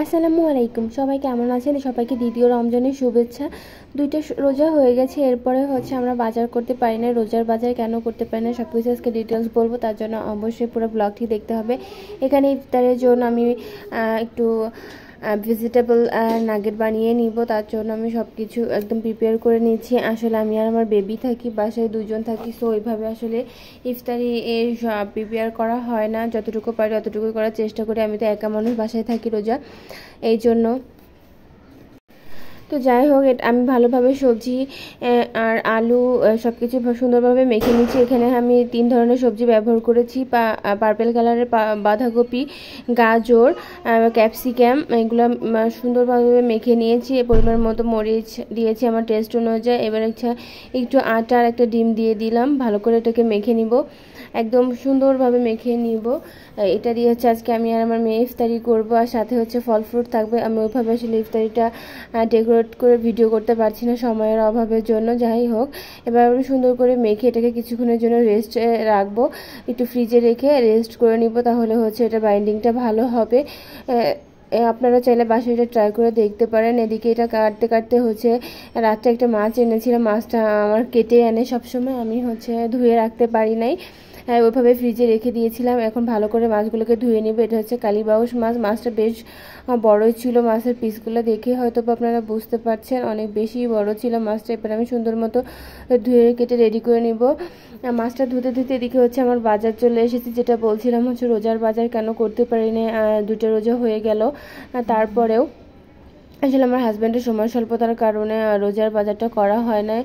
আসসালামু আলাইকুম, সবাই কেমন আছেন? সবাইকে দ্বিতীয় রমজানের শুভেচ্ছা। দুইটা রোজা হয়ে গেছে, এরপরে আমরা বাজার করতে পারি না। রোজার বাজার কেন করতে পারি না সব কিছু আজকে ডিটেলস বলবো, তার জন্য অবশ্যই পুরো ব্লগটি দেখতে হবে। এখানে ইফতারের জন্য আমি একটু ভেজিটেবল নাগেট বানিয়ে নিব, তার জন্য আমি সব কিছু একদম প্রিপেয়ার করে নিচ্ছি। আসলে আমি আর আমার বেবি থাকি, বাসায় দুজন থাকি, সো ওইভাবে আসলে ইফতারি প্রিপেয়ার করা হয় না। যতটুকু পারি ততটুকু করার চেষ্টা করি। আমি তো একা মানুষ, বাসায় থাকি রোজা, এই জন্য। তো যাই হোক, আমি ভালোভাবে সবজি আর আলু সব কিছু সুন্দরভাবে মেখে নিচ্ছি। এখানে আমি 3 ধরনের সবজি ব্যবহার করেছি। পার্পেল কালারের বাঁধাকপি, গাজর, ক্যাপসিকাম, এগুলো সুন্দরভাবে মেখে নিয়েছি। পরিমাণ মতো মরিচ দিয়েছি আমার টেস্ট অনুযায়ী। এবার একটু আটা আর একটা ডিম দিয়ে দিলাম, ভালো করে এটাকে মেখে নিব, একদম সুন্দরভাবে মেখে নিব। এটা দিয়ে আজকে আমি আর আমার মেয়ে ইফতারি করবো, আর সাথে ফল ফ্রুট থাকবে। আমি ওইভাবে আসলে ইফতারিটা ডেকোরেট করে ভিডিও করতে পারছি না সময়ের অভাবের জন্য। যাই হোক, এবার আমি সুন্দর করে মেখে এটাকে কিছুক্ষণের জন্য রেস্ট রাখবো, একটু ফ্রিজে রেখে রেস্ট করে নিব, তাহলে এটা বাইন্ডিংটা ভালো হবে। আপনারা চাইলে বাসায় এটা ট্রাই করে দেখতে পারেন। এদিকে এটা কাটতে কাটতে রাত্রে একটা মাছ এনেছিলাম, মাছটা আমার কেটে এনে সবসময় আমি ধুয়ে রাখতে পারি নাই, ওইভাবে ফ্রিজে রেখে দিয়েছিলাম। এখন ভালো করে মাছগুলোকে ধুয়ে নিব। এটা কালীবাউস মাছ। মাছটা বেশ বড়ই ছিল, মাছের পিসগুলো দেখে হয়তো আপনারা বুঝতে পারছেন, অনেক বেশি বড় ছিল মাছটা। এবার আমি সুন্দর মতো ধুয়ে কেটে রেডি করে নিব। মাছটা ধুতে ধুতে এদিকে আমার বাজার চলে এসেছে, যেটা বলছিলাম রোজার বাজার কেন করতে পারি না। 2টা রোজা হয়ে গেল, তারপরেও আসলে আমার হাজব্যান্ডের সময় স্বল্পতার কারণে রোজার বাজারটা করা হয় না।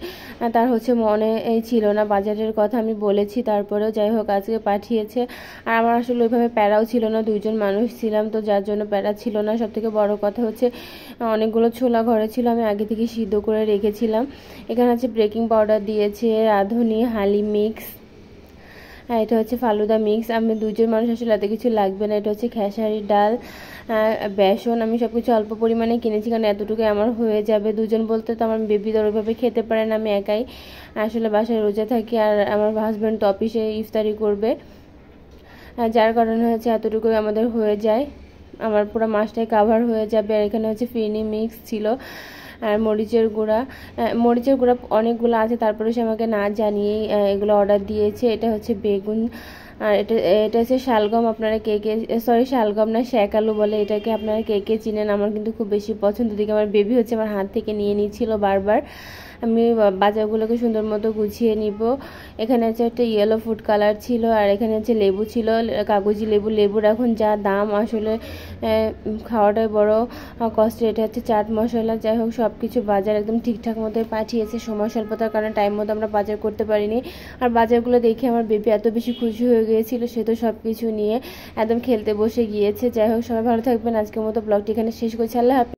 তার মনে ছিল না বাজারের কথা, আমি বলেছি, তারপরেও যাই হোক আজকে পাঠিয়েছে। আর আমার আসলে ওইভাবে প্যারাও ছিল না, 2জন মানুষ ছিলাম, তো যার জন্য প্যারা ছিল না। সবথেকে বড় কথা অনেকগুলো ছোলা ঘরে ছিল, আমি আগে থেকে সিদ্ধ করে রেখেছিলাম। এখানে বেকিং পাউডার দিয়েছে, রাঁধুনি, হালি মিক্স, এটা ফালুদা মিক্স। আমি 2জন মানুষ, আসলে এত কিছু লাগবে না। এটা খেসারি ডাল, বেসন। আমি সব কিছু অল্প পরিমাণে কিনেছি, কারণ এতটুকু আমার হয়ে যাবে। 2জন বলতে তো আমার বেবি তো ওইভাবে খেতে পারে না, আমি একাই আসলে বাসায় রোজা থাকি, আর আমার হাজব্যান্ড তো অফিসে ইফতারি করবে, যার কারণে এতটুকুই আমাদের হয়ে যায়, আমার পুরো মাছটাই কাভার হয়ে যাবে। আর এখানে ফিরনি মিক্স ছিল, আর মরিচের গুঁড়া অনেকগুলো আছে, তারপরে সে আমাকে না জানিয়েই এগুলো অর্ডার দিয়েছে। এটা বেগুন, আর এটা শালগম। আপনারা কে কে, সরি শালগম না, শ্যাকালু বলে এটাকে, আপনারা কে কে চিনেন। আমার কিন্তু খুব বেশি পছন্দ। দিকে আমার বেবি আমার হাত থেকে নিয়ে নিচ্ছিল বারবার। আমি বাজারগুলোকে সুন্দর মতো গুছিয়ে নিব। এখানে একটা ইয়েলো ফুড কালার ছিল, আর এখানে লেবু ছিল, কাগজি লেবু। লেবুর এখন যা দাম, আসলে খাওয়াটাই বড় কষ্টের। এটা চাট মশলা। যাই হোক, সব কিছু বাজার একদম ঠিকঠাক মতোই পাঠিয়েছে। সময় স্বল্পতার কারণে টাইম মতো আমরা বাজার করতে পারিনি। আর বাজারগুলো দেখে আমার বেবি এত বেশি খুশি হয়ে গিয়েছিল, সে তো সব কিছু নিয়ে একদম খেলতে বসে গিয়েছে। যাই হোক, সবাই ভালো থাকবেন। আজকের মতো ব্লগটি এখানে শেষ করছি। আল্লাহ হাফেজ।